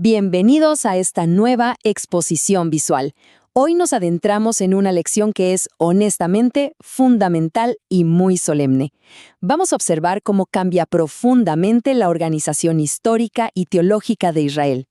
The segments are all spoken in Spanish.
Bienvenidos a esta nueva exposición visual. Hoy nos adentramos en una lección que es, honestamente, fundamental y muy solemne. Vamos a observar cómo cambia profundamente la organización histórica y teológica de Israel.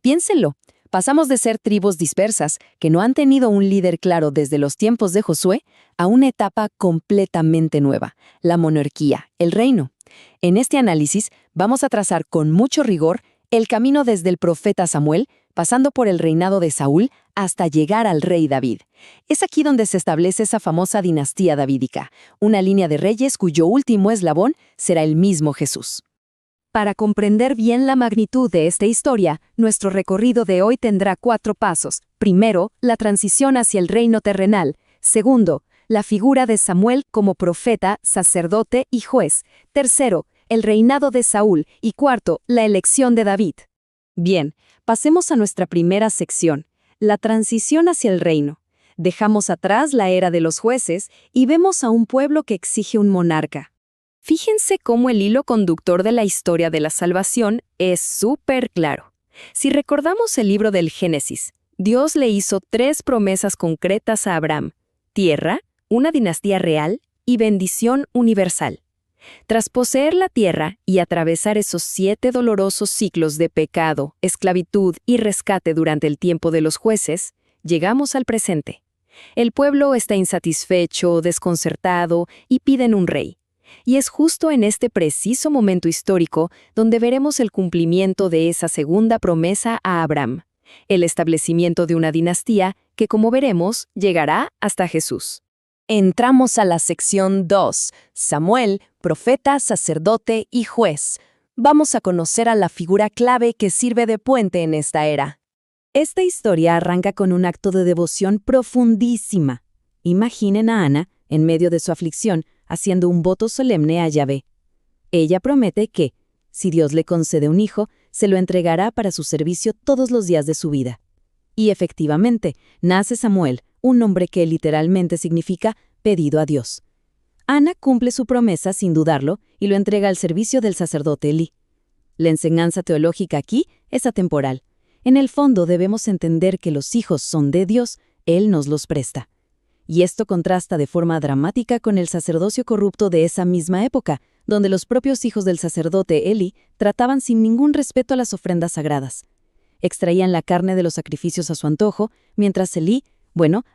Piénsenlo, pasamos de ser tribus dispersas, que no han tenido un líder claro desde los tiempos de Josué, a una etapa completamente nueva, la monarquía, el reino. En este análisis vamos a trazar con mucho rigor el camino desde el profeta Samuel, pasando por el reinado de Saúl, hasta llegar al rey David. Es aquí donde se establece esa famosa dinastía davídica, una línea de reyes cuyo último eslabón será el mismo Jesús. Para comprender bien la magnitud de esta historia, nuestro recorrido de hoy tendrá 4 pasos. Primero, la transición hacia el reino terrenal. Segundo, la figura de Samuel como profeta, sacerdote y juez. Tercero, el reinado de Saúl. Y cuarto, la elección de David. Bien, pasemos a nuestra primera sección, la transición hacia el reino. Dejamos atrás la era de los jueces y vemos a un pueblo que exige un monarca. Fíjense cómo el hilo conductor de la historia de la salvación es súper claro. Si recordamos el libro del Génesis, Dios le hizo 3 promesas concretas a Abraham: tierra, una dinastía real y bendición universal. Tras poseer la tierra y atravesar esos 7 dolorosos ciclos de pecado, esclavitud y rescate durante el tiempo de los jueces, llegamos al presente. El pueblo está insatisfecho, desconcertado y piden un rey. Y es justo en este preciso momento histórico donde veremos el cumplimiento de esa segunda promesa a Abraham, el establecimiento de una dinastía que, como veremos, llegará hasta Jesús. Entramos a la sección 2, Samuel, profeta, sacerdote y juez. Vamos a conocer a la figura clave que sirve de puente en esta era. Esta historia arranca con un acto de devoción profundísima. Imaginen a Ana, en medio de su aflicción, haciendo un voto solemne a Yahvé. Ella promete que, si Dios le concede un hijo, se lo entregará para su servicio todos los días de su vida. Y efectivamente, nace Samuel, un nombre que literalmente significa pedido a Dios. Ana cumple su promesa sin dudarlo y lo entrega al servicio del sacerdote Elí. La enseñanza teológica aquí es atemporal. En el fondo debemos entender que los hijos son de Dios, Él nos los presta. Y esto contrasta de forma dramática con el sacerdocio corrupto de esa misma época, donde los propios hijos del sacerdote Elí trataban sin ningún respeto a las ofrendas sagradas. Extraían la carne de los sacrificios a su antojo, mientras Elí,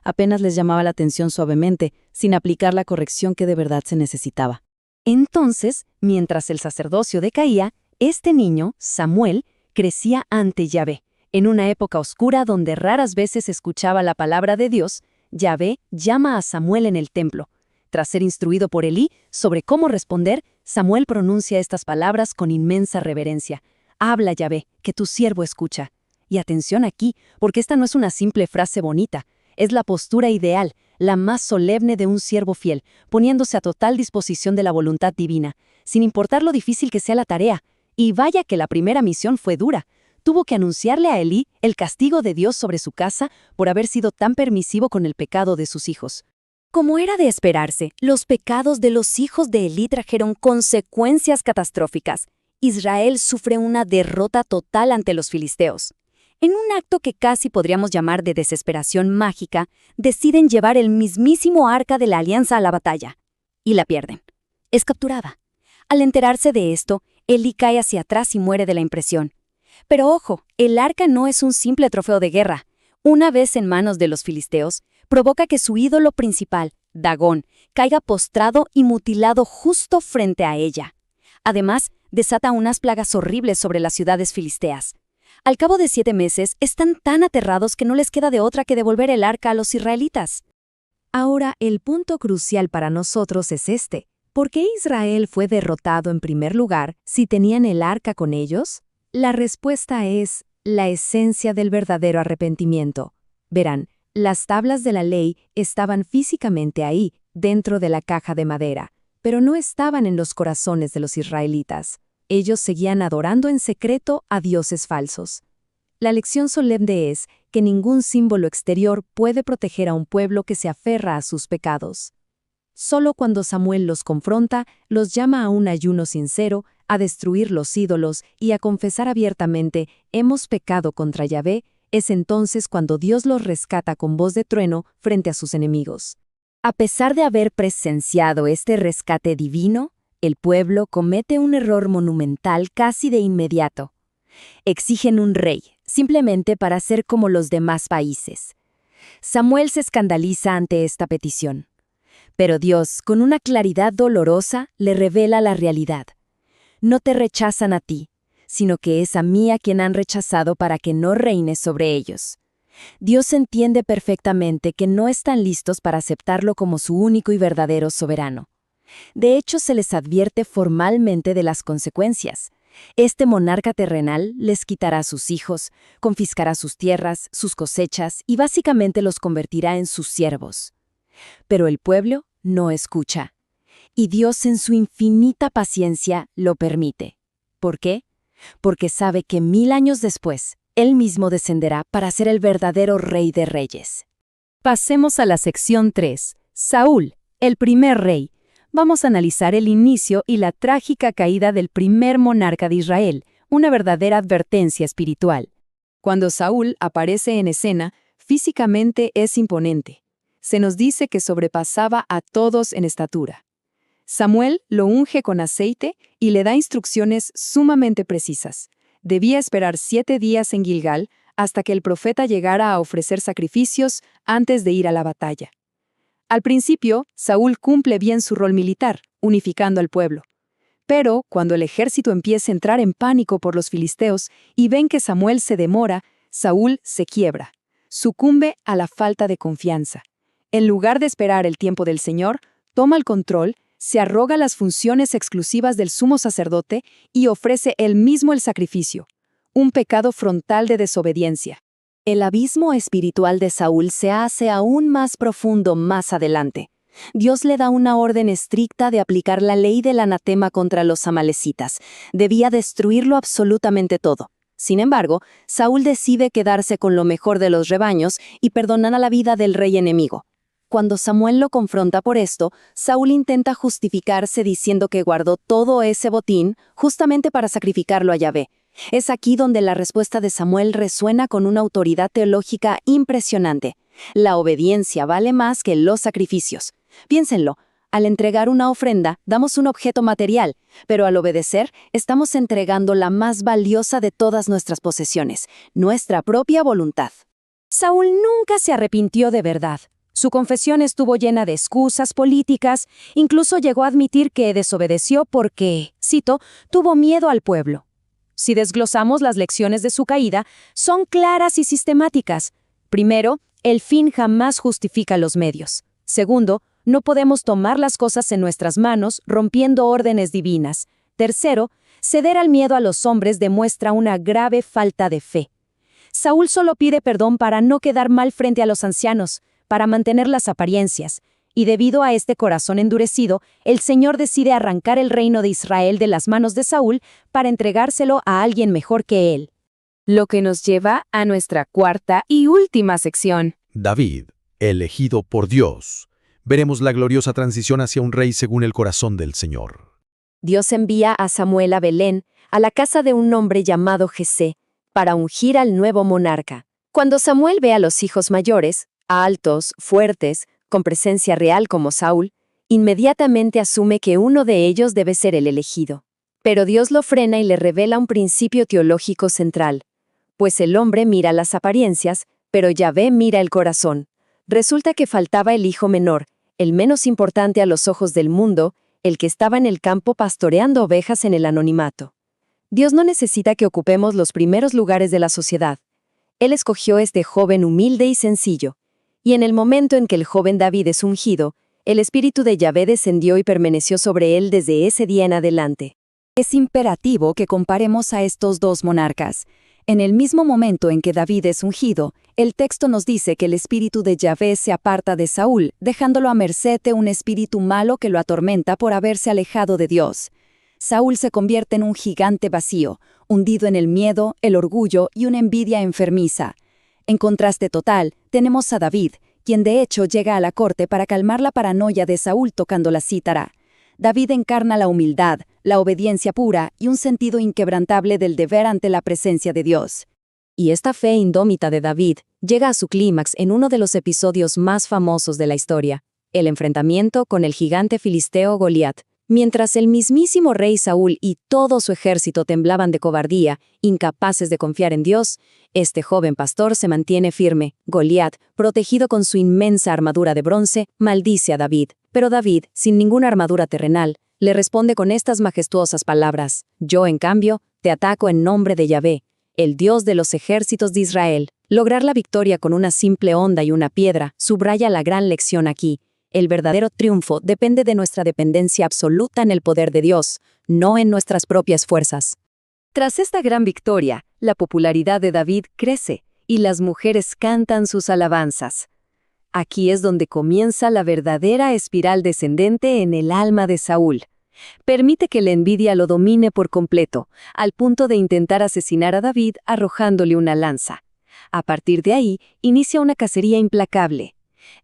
apenas les llamaba la atención suavemente, sin aplicar la corrección que de verdad se necesitaba. Entonces, mientras el sacerdocio decaía, este niño, Samuel, crecía ante Yahvé. En una época oscura donde raras veces escuchaba la palabra de Dios, Yahvé llama a Samuel en el templo. Tras ser instruido por Elí sobre cómo responder, Samuel pronuncia estas palabras con inmensa reverencia. «Habla, Yahvé, que tu siervo escucha». Y atención aquí, porque esta no es una simple frase bonita. Es la postura ideal, la más solemne de un siervo fiel, poniéndose a total disposición de la voluntad divina, sin importar lo difícil que sea la tarea. Y vaya que la primera misión fue dura. Tuvo que anunciarle a Elí el castigo de Dios sobre su casa por haber sido tan permisivo con el pecado de sus hijos. Como era de esperarse, los pecados de los hijos de Elí trajeron consecuencias catastróficas. Israel sufre una derrota total ante los filisteos. En un acto que casi podríamos llamar de desesperación mágica, deciden llevar el mismísimo arca de la alianza a la batalla. Y la pierden. Es capturada. Al enterarse de esto, Elí cae hacia atrás y muere de la impresión. Pero ojo, el arca no es un simple trofeo de guerra. Una vez en manos de los filisteos, provoca que su ídolo principal, Dagón, caiga postrado y mutilado justo frente a ella. Además, desata unas plagas horribles sobre las ciudades filisteas. Al cabo de 7 meses, están tan aterrados que no les queda de otra que devolver el arca a los israelitas. Ahora, el punto crucial para nosotros es este. ¿Por qué Israel fue derrotado en primer lugar si tenían el arca con ellos? La respuesta es la esencia del verdadero arrepentimiento. Verán, las tablas de la ley estaban físicamente ahí, dentro de la caja de madera, pero no estaban en los corazones de los israelitas. Ellos seguían adorando en secreto a dioses falsos. La lección solemne es que ningún símbolo exterior puede proteger a un pueblo que se aferra a sus pecados. Solo cuando Samuel los confronta, los llama a un ayuno sincero, a destruir los ídolos y a confesar abiertamente, hemos pecado contra Yahvé, es entonces cuando Dios los rescata con voz de trueno frente a sus enemigos. A pesar de haber presenciado este rescate divino, el pueblo comete un error monumental casi de inmediato. Exigen un rey, simplemente para ser como los demás países. Samuel se escandaliza ante esta petición. Pero Dios, con una claridad dolorosa, le revela la realidad. No te rechazan a ti, sino que es a mí a quien han rechazado para que no reines sobre ellos. Dios entiende perfectamente que no están listos para aceptarlo como su único y verdadero soberano. De hecho, se les advierte formalmente de las consecuencias. Este monarca terrenal les quitará a sus hijos, confiscará sus tierras, sus cosechas y básicamente los convertirá en sus siervos. Pero el pueblo no escucha. Y Dios en su infinita paciencia lo permite. ¿Por qué? Porque sabe que 1000 años después, Él mismo descenderá para ser el verdadero Rey de Reyes. Pasemos a la sección 3. Saúl, el primer rey. Vamos a analizar el inicio y la trágica caída del primer monarca de Israel, una verdadera advertencia espiritual. Cuando Saúl aparece en escena, físicamente es imponente. Se nos dice que sobrepasaba a todos en estatura. Samuel lo unge con aceite y le da instrucciones sumamente precisas. Debía esperar 7 días en Gilgal hasta que el profeta llegara a ofrecer sacrificios antes de ir a la batalla. Al principio, Saúl cumple bien su rol militar, unificando al pueblo. Pero, cuando el ejército empieza a entrar en pánico por los filisteos y ven que Samuel se demora, Saúl se quiebra. Sucumbe a la falta de confianza. En lugar de esperar el tiempo del Señor, toma el control, se arroga las funciones exclusivas del sumo sacerdote y ofrece él mismo el sacrificio. Un pecado frontal de desobediencia. El abismo espiritual de Saúl se hace aún más profundo más adelante. Dios le da una orden estricta de aplicar la ley del anatema contra los amalecitas. Debía destruirlo absolutamente todo. Sin embargo, Saúl decide quedarse con lo mejor de los rebaños y perdonar a la vida del rey enemigo. Cuando Samuel lo confronta por esto, Saúl intenta justificarse diciendo que guardó todo ese botín justamente para sacrificarlo a Yahvé. Es aquí donde la respuesta de Samuel resuena con una autoridad teológica impresionante. La obediencia vale más que los sacrificios. Piénsenlo, al entregar una ofrenda, damos un objeto material, pero al obedecer, estamos entregando la más valiosa de todas nuestras posesiones, nuestra propia voluntad. Saúl nunca se arrepintió de verdad. Su confesión estuvo llena de excusas políticas, incluso llegó a admitir que desobedeció porque, cito, tuvo miedo al pueblo. Si desglosamos las lecciones de su caída, son claras y sistemáticas. Primero, el fin jamás justifica los medios. Segundo, no podemos tomar las cosas en nuestras manos rompiendo órdenes divinas. Tercero, ceder al miedo a los hombres demuestra una grave falta de fe. Saúl solo pide perdón para no quedar mal frente a los ancianos, para mantener las apariencias, y debido a este corazón endurecido, el Señor decide arrancar el reino de Israel de las manos de Saúl para entregárselo a alguien mejor que él. Lo que nos lleva a nuestra cuarta y última sección. David, elegido por Dios. Veremos la gloriosa transición hacia un rey según el corazón del Señor. Dios envía a Samuel a Belén, a la casa de un hombre llamado Jesé, para ungir al nuevo monarca. Cuando Samuel ve a los hijos mayores, altos, fuertes, con presencia real como Saúl, inmediatamente asume que uno de ellos debe ser el elegido. Pero Dios lo frena y le revela un principio teológico central. Pues el hombre mira las apariencias, pero Yahvé mira el corazón. Resulta que faltaba el hijo menor, el menos importante a los ojos del mundo, el que estaba en el campo pastoreando ovejas en el anonimato. Dios no necesita que ocupemos los primeros lugares de la sociedad. Él escogió este joven humilde y sencillo. Y en el momento en que el joven David es ungido, el espíritu de Yahvé descendió y permaneció sobre él desde ese día en adelante. Es imperativo que comparemos a estos dos monarcas. En el mismo momento en que David es ungido, el texto nos dice que el espíritu de Yahvé se aparta de Saúl, dejándolo a merced de un espíritu malo que lo atormenta por haberse alejado de Dios. Saúl se convierte en un gigante vacío, hundido en el miedo, el orgullo y una envidia enfermiza. En contraste total, tenemos a David, quien de hecho llega a la corte para calmar la paranoia de Saúl tocando la cítara. David encarna la humildad, la obediencia pura y un sentido inquebrantable del deber ante la presencia de Dios. Y esta fe indómita de David llega a su clímax en uno de los episodios más famosos de la historia, el enfrentamiento con el gigante filisteo Goliat. Mientras el mismísimo rey Saúl y todo su ejército temblaban de cobardía, incapaces de confiar en Dios, este joven pastor se mantiene firme. Goliat, protegido con su inmensa armadura de bronce, maldice a David. Pero David, sin ninguna armadura terrenal, le responde con estas majestuosas palabras: «Yo, en cambio, te ataco en nombre de Yahvé, el Dios de los ejércitos de Israel». Lograr la victoria con una simple honda y una piedra subraya la gran lección aquí. El verdadero triunfo depende de nuestra dependencia absoluta en el poder de Dios, no en nuestras propias fuerzas. Tras esta gran victoria, la popularidad de David crece y las mujeres cantan sus alabanzas. Aquí es donde comienza la verdadera espiral descendente en el alma de Saúl. Permite que la envidia lo domine por completo, al punto de intentar asesinar a David arrojándole una lanza. A partir de ahí, inicia una cacería implacable.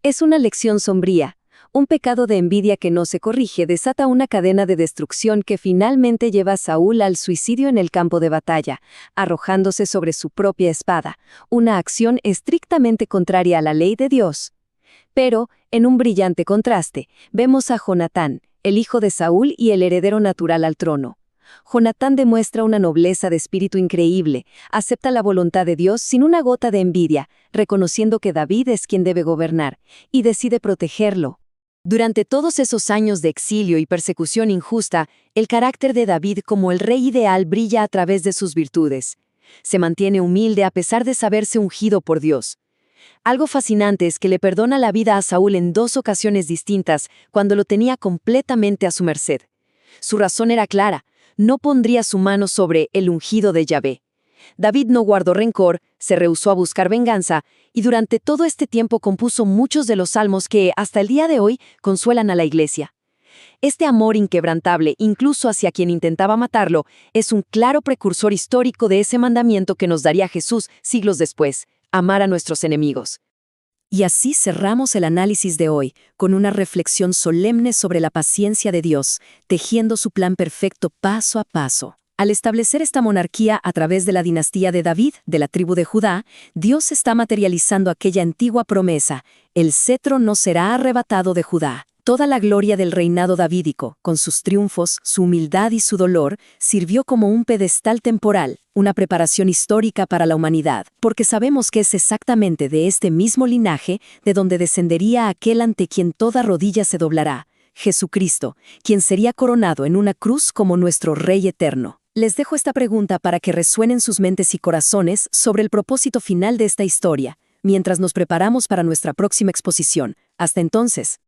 Es una lección sombría. Un pecado de envidia que no se corrige desata una cadena de destrucción que finalmente lleva a Saúl al suicidio en el campo de batalla, arrojándose sobre su propia espada, una acción estrictamente contraria a la ley de Dios. Pero, en un brillante contraste, vemos a Jonatán, el hijo de Saúl y el heredero natural al trono. Jonatán demuestra una nobleza de espíritu increíble, acepta la voluntad de Dios sin una gota de envidia, reconociendo que David es quien debe gobernar, y decide protegerlo. Durante todos esos años de exilio y persecución injusta, el carácter de David como el rey ideal brilla a través de sus virtudes. Se mantiene humilde a pesar de saberse ungido por Dios. Algo fascinante es que le perdona la vida a Saúl en 2 ocasiones distintas, cuando lo tenía completamente a su merced. Su razón era clara: no pondría su mano sobre el ungido de Yahvé. David no guardó rencor, se rehusó a buscar venganza, y durante todo este tiempo compuso muchos de los salmos que, hasta el día de hoy, consuelan a la Iglesia. Este amor inquebrantable, incluso hacia quien intentaba matarlo, es un claro precursor histórico de ese mandamiento que nos daría Jesús siglos después: amar a nuestros enemigos. Y así cerramos el análisis de hoy, con una reflexión solemne sobre la paciencia de Dios, tejiendo su plan perfecto paso a paso. Al establecer esta monarquía a través de la dinastía de David, de la tribu de Judá, Dios está materializando aquella antigua promesa: el cetro no será arrebatado de Judá. Toda la gloria del reinado davídico, con sus triunfos, su humildad y su dolor, sirvió como un pedestal temporal, una preparación histórica para la humanidad, porque sabemos que es exactamente de este mismo linaje de donde descendería aquel ante quien toda rodilla se doblará: Jesucristo, quien sería coronado en una cruz como nuestro Rey eterno. Les dejo esta pregunta para que resuenen sus mentes y corazones sobre el propósito final de esta historia, mientras nos preparamos para nuestra próxima exposición. Hasta entonces.